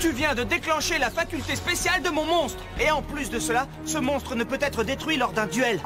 Tu viens de déclencher la faculté spéciale de mon monstre. Et en plus de cela, ce monstre ne peut être détruit lors d'un duel.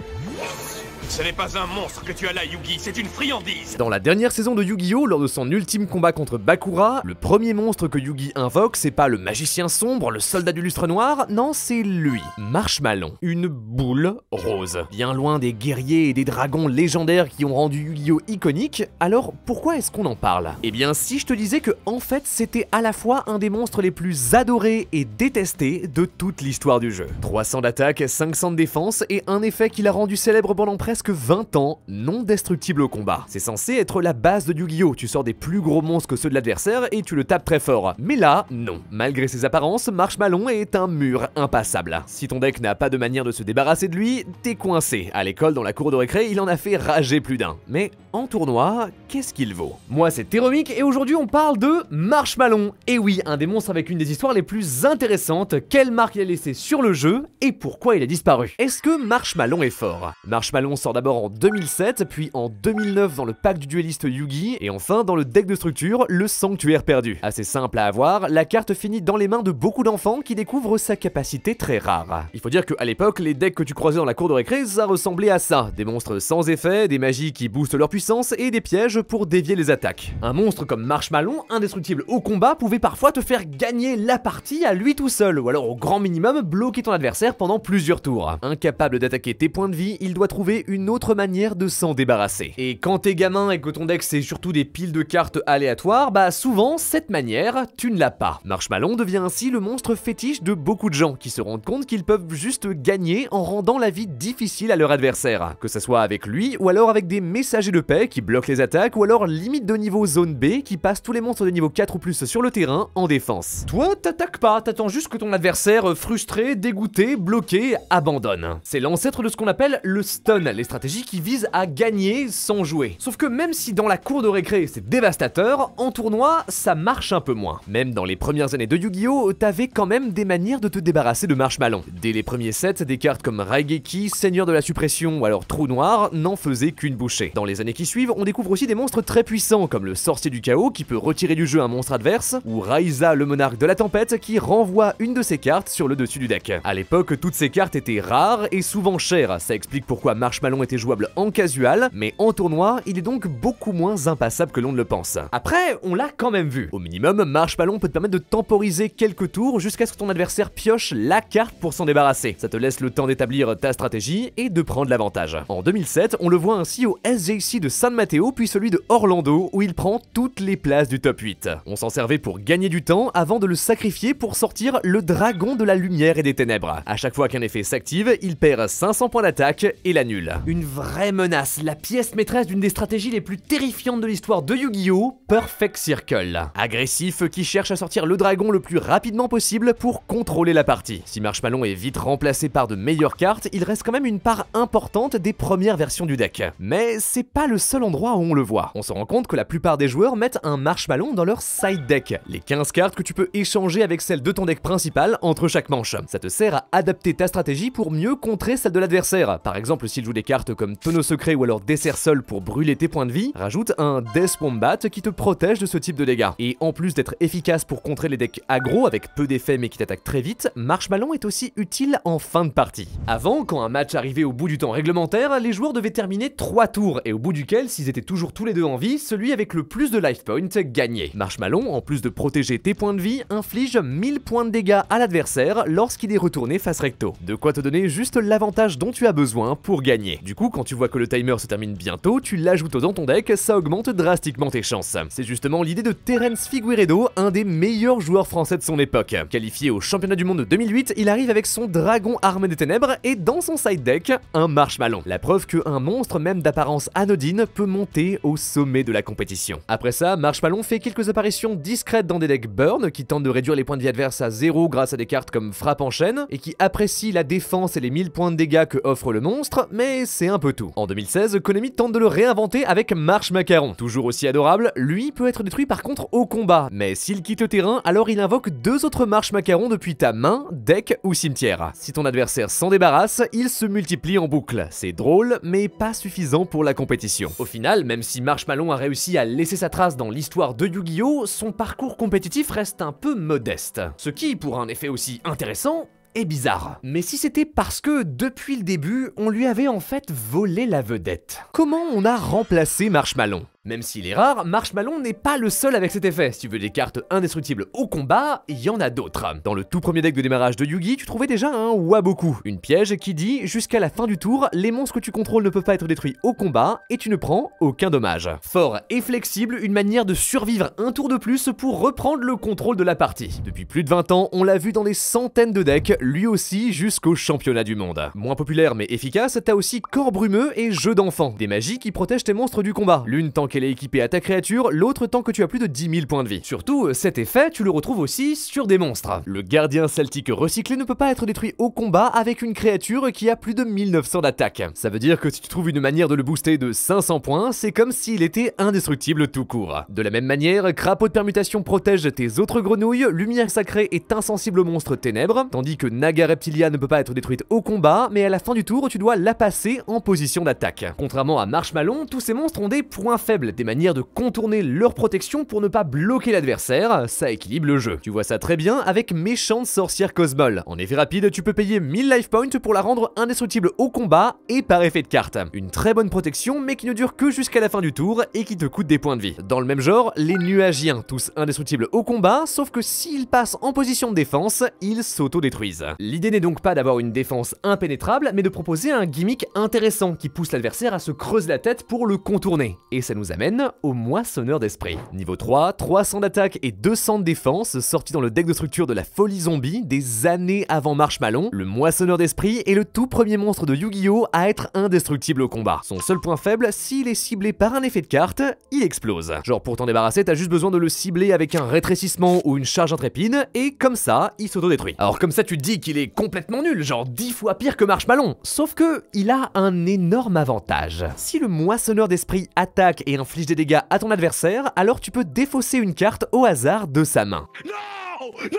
Ce n'est pas un monstre que tu as là, Yugi, c'est une friandise. Dans la dernière saison de Yu-Gi-Oh, lors de son ultime combat contre Bakura, le premier monstre que Yugi invoque, c'est pas le magicien sombre, le soldat du lustre noir, non, c'est lui, Marshmallow, une boule rose. Bien loin des guerriers et des dragons légendaires qui ont rendu Yu-Gi-Oh iconique, alors pourquoi est-ce qu'on en parle? Eh bien, si je te disais que en fait, c'était à la fois un des monstres les plus adorés et détestés de toute l'histoire du jeu. 300 d'attaque, 500 de défense et un effet qui l'a rendu célèbre pendant presque 20 ans, non destructible au combat. C'est censé être la base de Yu-Gi-Oh! Tu sors des plus gros monstres que ceux de l'adversaire et tu le tapes très fort. Mais là, non. Malgré ses apparences, Marshmallow est un mur impassable. Si ton deck n'a pas de manière de se débarrasser de lui, t'es coincé. À l'école, dans la cour de récré, il en a fait rager plus d'un. Mais en tournoi, qu'est-ce qu'il vaut? Moi, c'est Théromique et aujourd'hui, on parle de Marshmallow. Et oui, un des monstres avec une des histoires les plus intéressantes. Quelle marque il a laissé sur le jeu et pourquoi il a disparu? Est-ce que Marshmallow est fort? Marshmallow sort d'abord en 2007, puis en 2009 dans le pack du dueliste Yugi, et enfin dans le deck de structure, le Sanctuaire perdu. Assez simple à avoir, la carte finit dans les mains de beaucoup d'enfants qui découvrent sa capacité très rare. Il faut dire qu'à l'époque, les decks que tu croisais dans la cour de récré, ça ressemblait à ça. Des monstres sans effet, des magies qui boostent leur puissance, et des pièges pour dévier les attaques. Un monstre comme Marshmallow, indestructible au combat, pouvait parfois te faire gagner la partie à lui tout seul, ou alors au grand minimum bloquer ton adversaire pendant plusieurs tours. Incapable d'attaquer tes points de vie, il doit trouver une autre manière de s'en débarrasser. Et quand t'es gamin et que ton deck c'est surtout des piles de cartes aléatoires, bah souvent cette manière, tu ne l'as pas. Marshmallow devient ainsi le monstre fétiche de beaucoup de gens qui se rendent compte qu'ils peuvent juste gagner en rendant la vie difficile à leur adversaire. Que ce soit avec lui ou alors avec des messagers de paix qui bloquent les attaques ou alors limite de niveau zone B qui passe tous les monstres de niveau 4 ou plus sur le terrain en défense. Toi t'attaques pas, t'attends juste que ton adversaire frustré, dégoûté, bloqué, abandonne. C'est l'ancêtre de ce qu'on appelle le stun, les stratégies qui visent à gagner sans jouer. Sauf que même si dans la cour de récré c'est dévastateur, en tournoi ça marche un peu moins. Même dans les premières années de Yu-Gi-Oh, t'avais quand même des manières de te débarrasser de Marshmallow. Dès les premiers sets, des cartes comme Raigeki, Seigneur de la Suppression ou alors Trou Noir n'en faisaient qu'une bouchée. Dans les années qui suivent, on découvre aussi des monstres très puissants comme le Sorcier du Chaos qui peut retirer du jeu un monstre adverse, ou Raiza le Monarque de la Tempête qui renvoie une de ses cartes sur le dessus du deck. À l'époque, toutes ces cartes étaient rares et souvent chères, ça explique pourquoi Marshmallow était jouable en casual, mais en tournoi, il est donc beaucoup moins impassable que l'on ne le pense. Après, on l'a quand même vu. Au minimum, Marshmallow peut te permettre de temporiser quelques tours jusqu'à ce que ton adversaire pioche la carte pour s'en débarrasser. Ça te laisse le temps d'établir ta stratégie et de prendre l'avantage. En 2007, on le voit ainsi au SJC de San Mateo puis celui de Orlando où il prend toutes les places du top 8. On s'en servait pour gagner du temps avant de le sacrifier pour sortir le dragon de la lumière et des ténèbres. À chaque fois qu'un effet s'active, il perd 500 points d'attaque et l'annule. Une vraie menace, la pièce maîtresse d'une des stratégies les plus terrifiantes de l'histoire de Yu-Gi-Oh! Perfect Circle. Agressif qui cherche à sortir le dragon le plus rapidement possible pour contrôler la partie. Si Marshmallow est vite remplacé par de meilleures cartes, il reste quand même une part importante des premières versions du deck. Mais c'est pas le seul endroit où on le voit. On se rend compte que la plupart des joueurs mettent un Marshmallow dans leur side deck, les 15 cartes que tu peux échanger avec celles de ton deck principal entre chaque manche. Ça te sert à adapter ta stratégie pour mieux contrer celle de l'adversaire. Par exemple, s'il joue des cartes comme Tonneau Secret ou alors Dessert Seul pour brûler tes points de vie, rajoute un Death Wombat qui te protège de ce type de dégâts. Et en plus d'être efficace pour contrer les decks aggro avec peu d'effets mais qui t'attaquent très vite, Marshmallow est aussi utile en fin de partie. Avant, quand un match arrivait au bout du temps réglementaire, les joueurs devaient terminer 3 tours et au bout duquel, s'ils étaient toujours tous les deux en vie, celui avec le plus de life points gagnait. Marshmallow, en plus de protéger tes points de vie, inflige 1000 points de dégâts à l'adversaire lorsqu'il est retourné face recto. De quoi te donner juste l'avantage dont tu as besoin pour gagner. Du coup, quand tu vois que le timer se termine bientôt, tu l'ajoutes dans ton deck, ça augmente drastiquement tes chances. C'est justement l'idée de Terence Figueiredo, un des meilleurs joueurs français de son époque. Qualifié au championnat du monde de 2008, il arrive avec son dragon armé des ténèbres et dans son side deck, un Marshmallow. La preuve qu'un monstre même d'apparence anodine peut monter au sommet de la compétition. Après ça, Marshmallow fait quelques apparitions discrètes dans des decks burn qui tentent de réduire les points de vie adverses à 0 grâce à des cartes comme frappe en chaîne et qui apprécient la défense et les 1000 points de dégâts que offre le monstre, mais c'est un peu tout. En 2016, Konami tente de le réinventer avec Marche Macaron. Toujours aussi adorable, lui peut être détruit par contre au combat, mais s'il quitte le terrain, alors il invoque 2 autres Marche Macaron depuis ta main, deck ou cimetière. Si ton adversaire s'en débarrasse, il se multiplie en boucle. C'est drôle, mais pas suffisant pour la compétition. Au final, même si Marshmallow a réussi à laisser sa trace dans l'histoire de Yu-Gi-Oh!, son parcours compétitif reste un peu modeste. Ce qui, pour un effet aussi intéressant, est bizarre. Mais si c'était parce que, depuis le début, on lui avait en fait volé la vedette. Comment on a remplacé Marshmallow ? Même s'il est rare, Marshmallow n'est pas le seul avec cet effet. Si tu veux des cartes indestructibles au combat, il y en a d'autres. Dans le tout premier deck de démarrage de Yu-Gi, tu trouvais déjà un Waboku, une piège qui dit jusqu'à la fin du tour, les monstres que tu contrôles ne peuvent pas être détruits au combat et tu ne prends aucun dommage. Fort et flexible, une manière de survivre un tour de plus pour reprendre le contrôle de la partie. Depuis plus de 20 ans, on l'a vu dans des centaines de decks, lui aussi jusqu'au championnat du monde. Moins populaire mais efficace, t'as aussi Corps Brumeux et Jeu d'enfant, des magies qui protègent tes monstres du combat. L'une tant qu'elle est équipée à ta créature, l'autre tant que tu as plus de 10 000 points de vie. Surtout, cet effet, tu le retrouves aussi sur des monstres. Le gardien celtique recyclé ne peut pas être détruit au combat avec une créature qui a plus de 1900 d'attaque. Ça veut dire que si tu trouves une manière de le booster de 500 points, c'est comme s'il était indestructible tout court. De la même manière, Crapaud de permutation protège tes autres grenouilles, Lumière sacrée est insensible aux monstres ténèbres, tandis que Naga Reptilia ne peut pas être détruite au combat, mais à la fin du tour, tu dois la passer en position d'attaque. Contrairement à Marshmallow, tous ces monstres ont des points faibles, des manières de contourner leur protection pour ne pas bloquer l'adversaire, ça équilibre le jeu. Tu vois ça très bien avec Méchante Sorcière Cosmol. En effet rapide, tu peux payer 1000 life points pour la rendre indestructible au combat et par effet de carte. Une très bonne protection mais qui ne dure que jusqu'à la fin du tour et qui te coûte des points de vie. Dans le même genre, les Nuagiens, tous indestructibles au combat, sauf que s'ils passent en position de défense, ils s'auto-détruisent. L'idée n'est donc pas d'avoir une défense impénétrable, mais de proposer un gimmick intéressant qui pousse l'adversaire à se creuser la tête pour le contourner. Et ça nous amène au Moissonneur d'Esprit. Niveau 3, 300 d'attaque et 200 de défense, sorti dans le deck de structure de la Folie Zombie des années avant Marshmallow, le Moissonneur d'Esprit est le tout premier monstre de Yu-Gi-Oh! À être indestructible au combat. Son seul point faible, s'il est ciblé par un effet de carte, il explose. Genre pour t'en débarrasser, t'as juste besoin de le cibler avec un rétrécissement ou une charge intrépide, et comme ça, il s'auto-détruit. Alors comme ça tu te dis qu'il est complètement nul, genre 10 fois pire que Marshmallow. Sauf que, il a un énorme avantage. Si le Moissonneur d'Esprit attaque et inflige des dégâts à ton adversaire, alors tu peux défausser une carte au hasard de sa main. Non! Non!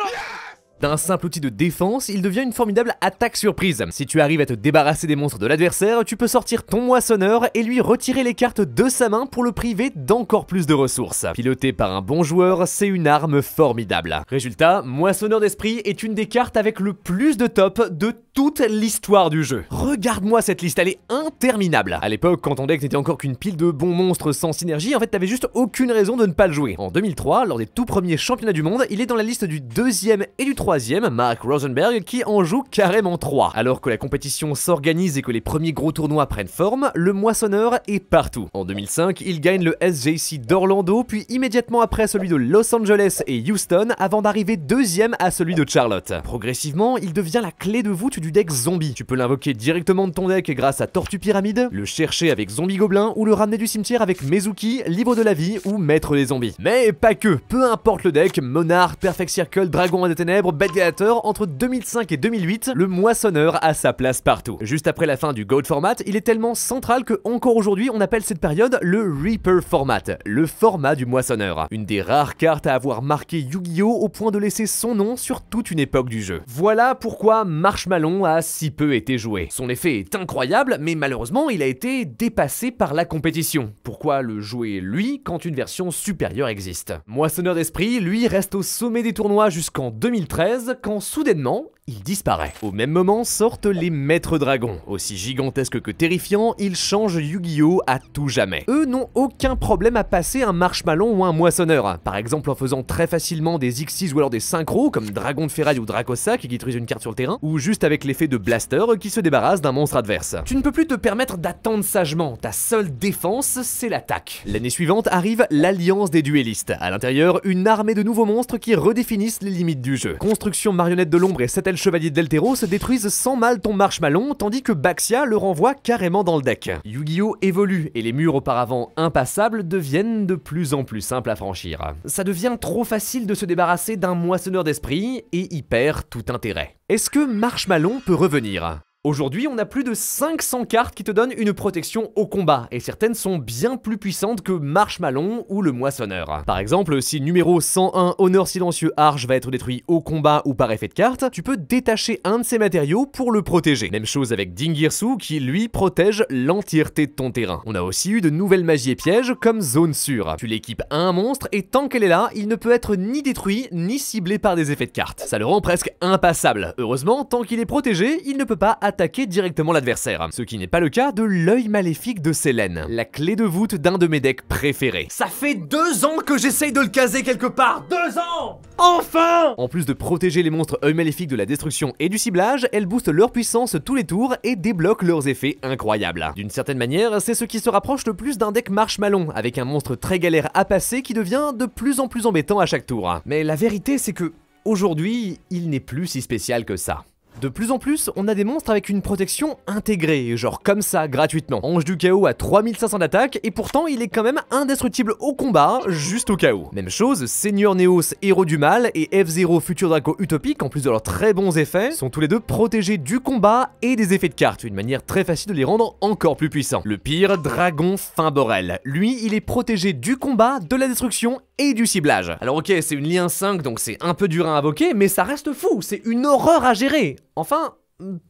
D'un simple outil de défense, il devient une formidable attaque surprise. Si tu arrives à te débarrasser des monstres de l'adversaire, tu peux sortir ton moissonneur et lui retirer les cartes de sa main pour le priver d'encore plus de ressources. Piloté par un bon joueur, c'est une arme formidable. Résultat, Moissonneur d'Esprit est une des cartes avec le plus de top de toute l'histoire du jeu. Regarde-moi cette liste, elle est interminable. À l'époque, quand ton deck n'était encore qu'une pile de bons monstres sans synergie, en fait t'avais juste aucune raison de ne pas le jouer. En 2003, lors des tout premiers championnats du monde, il est dans la liste du 2e et du 3e, Mark Rosenberg, qui en joue carrément 3. Alors que la compétition s'organise et que les premiers gros tournois prennent forme, le Moissonneur est partout. En 2005, il gagne le SJC d'Orlando, puis immédiatement après celui de Los Angeles et Houston, avant d'arriver 2e à celui de Charlotte. Progressivement, il devient la clé de voûte du deck zombie. Tu peux l'invoquer directement de ton deck grâce à Tortue Pyramide, le chercher avec Zombie Gobelin ou le ramener du cimetière avec Mezuki, Livre de la Vie ou Maître des Zombies. Mais pas que, peu importe le deck, Monarch, Perfect Circle, Dragon des Ténèbres, Bête Gladiator, entre 2005 et 2008, le Moissonneur a sa place partout. Juste après la fin du Gold Format, il est tellement central que encore aujourd'hui on appelle cette période le Reaper Format, le format du Moissonneur. Une des rares cartes à avoir marqué Yu-Gi-Oh! Au point de laisser son nom sur toute une époque du jeu. Voilà pourquoi Marshmallow a si peu été joué. Son effet est incroyable, mais malheureusement il a été dépassé par la compétition. Pourquoi le jouer lui quand une version supérieure existe? Moissonneur d'Esprit, lui, reste au sommet des tournois jusqu'en 2013, quand soudainement, il disparaît. Au même moment sortent les Maîtres Dragons. Aussi gigantesques que terrifiants, ils changent Yu-Gi-Oh! À tout jamais. Eux n'ont aucun problème à passer un Marshmallow ou un Moissonneur. Par exemple en faisant très facilement des X6 ou alors des synchros comme Dragon de Ferraille ou Dracossa qui détruisent une carte sur le terrain, ou juste avec l'effet de Blaster qui se débarrasse d'un monstre adverse. Tu ne peux plus te permettre d'attendre sagement. Ta seule défense, c'est l'attaque. L'année suivante arrive l'Alliance des Duellistes. À l'intérieur, une armée de nouveaux monstres qui redéfinissent les limites du jeu. Construction Marionnette de l'Ombre et Setel Chevalier d'Elteros détruisent sans mal ton Marshmallow, tandis que Baxia le renvoie carrément dans le deck. Yu-Gi-Oh! Évolue et les murs auparavant impassables deviennent de plus en plus simples à franchir. Ça devient trop facile de se débarrasser d'un Moissonneur d'Esprit et y perd tout intérêt. Est-ce que Marshmallow peut revenir? Aujourd'hui, on a plus de 500 cartes qui te donnent une protection au combat, et certaines sont bien plus puissantes que Marshmallow ou le Moissonneur. Par exemple, si numéro 101 Honneur Silencieux Arche va être détruit au combat ou par effet de carte, tu peux détacher un de ses matériaux pour le protéger. Même chose avec Dingirsu qui, lui, protège l'entièreté de ton terrain. On a aussi eu de nouvelles magies et pièges comme Zone Sûre. Tu l'équipes à un monstre et tant qu'elle est là, il ne peut être ni détruit ni ciblé par des effets de carte. Ça le rend presque impassable. Heureusement, tant qu'il est protégé, il ne peut pas attaquer directement l'adversaire. Ce qui n'est pas le cas de l'œil maléfique de Selene, la clé de voûte d'un de mes decks préférés. Ça fait 2 ans que j'essaye de le caser quelque part. 2 ans! Enfin! En plus de protéger les monstres œil maléfique de la destruction et du ciblage, elle booste leur puissance tous les tours et débloque leurs effets incroyables. D'une certaine manière, c'est ce qui se rapproche le plus d'un deck Marshmallow, avec un monstre très galère à passer qui devient de plus en plus embêtant à chaque tour. Mais la vérité, c'est que aujourd'hui, il n'est plus si spécial que ça. De plus en plus, on a des monstres avec une protection intégrée, genre comme ça, gratuitement. Ange du Chaos à 3500 d'attaque, et pourtant il est quand même indestructible au combat, juste au cas où. Même chose, Seigneur Neos, Héros du Mal, et F0 Futur Draco Utopique, en plus de leurs très bons effets, sont tous les deux protégés du combat et des effets de cartes, une manière très facile de les rendre encore plus puissants. Le pire, Dragon Finborel. Lui, il est protégé du combat, de la destruction et du ciblage. Alors ok, c'est une lien 5, donc c'est un peu dur à invoquer, mais ça reste fou, c'est une horreur à gérer. Enfin,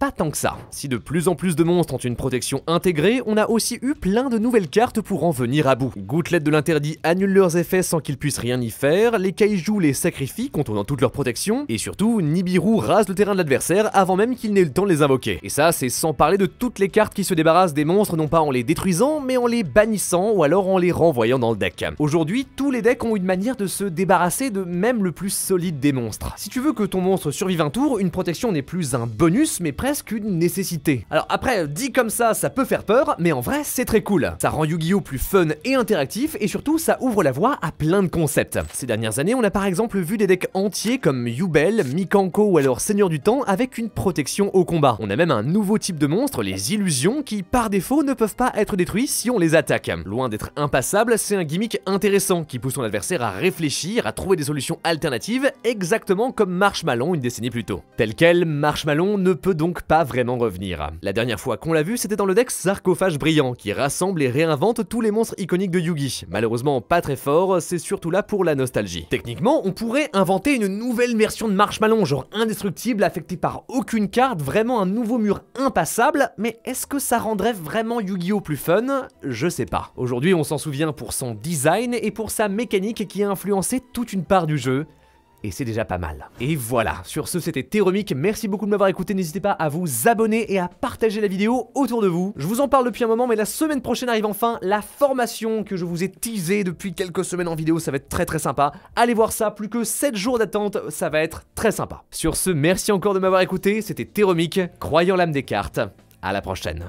pas tant que ça. Si de plus en plus de monstres ont une protection intégrée, on a aussi eu plein de nouvelles cartes pour en venir à bout. Gouttelette de l'interdit annule leurs effets sans qu'ils puissent rien y faire, les kaijus les sacrifient, contournant toute leur protection, et surtout, Nibiru rase le terrain de l'adversaire avant même qu'il n'ait le temps de les invoquer. Et ça, c'est sans parler de toutes les cartes qui se débarrassent des monstres non pas en les détruisant, mais en les bannissant ou alors en les renvoyant dans le deck. Aujourd'hui, tous les decks ont une manière de se débarrasser de même le plus solide des monstres. Si tu veux que ton monstre survive un tour, une protection n'est plus un bonus, mais presque une nécessité. Alors après, dit comme ça peut faire peur, mais en vrai, c'est très cool. Ça rend Yu-Gi-Oh! Plus fun et interactif, et surtout, ça ouvre la voie à plein de concepts. Ces dernières années, on a par exemple vu des decks entiers comme Yubel, Mikanko ou alors Seigneur du Temps avec une protection au combat. On a même un nouveau type de monstre, les illusions, qui par défaut ne peuvent pas être détruits si on les attaque. Loin d'être impassable, c'est un gimmick intéressant qui pousse son adversaire à réfléchir, à trouver des solutions alternatives, exactement comme Marshmallow une décennie plus tôt. Tel quel, Marshmallow ne peut donc pas vraiment revenir. La dernière fois qu'on l'a vu, c'était dans le deck Sarcophage Brillant, qui rassemble et réinvente tous les monstres iconiques de Yugi. Malheureusement pas très fort, c'est surtout là pour la nostalgie. Techniquement, on pourrait inventer une nouvelle version de Marshmallow, genre indestructible, affecté par aucune carte, vraiment un nouveau mur impassable, mais est-ce que ça rendrait vraiment Yu-Gi-Oh! Plus fun? Je sais pas. Aujourd'hui, on s'en souvient pour son design et pour sa mécanique qui a influencé toute une part du jeu. Et c'est déjà pas mal. Et voilà, sur ce c'était Théromique, merci beaucoup de m'avoir écouté, n'hésitez pas à vous abonner et à partager la vidéo autour de vous. Je vous en parle depuis un moment, mais la semaine prochaine arrive enfin la formation que je vous ai teasée depuis quelques semaines en vidéo, ça va être très sympa. Allez voir ça, plus que 7 jours d'attente, ça va être très sympa. Sur ce, merci encore de m'avoir écouté, c'était Théromique, croyant l'âme des cartes, à la prochaine.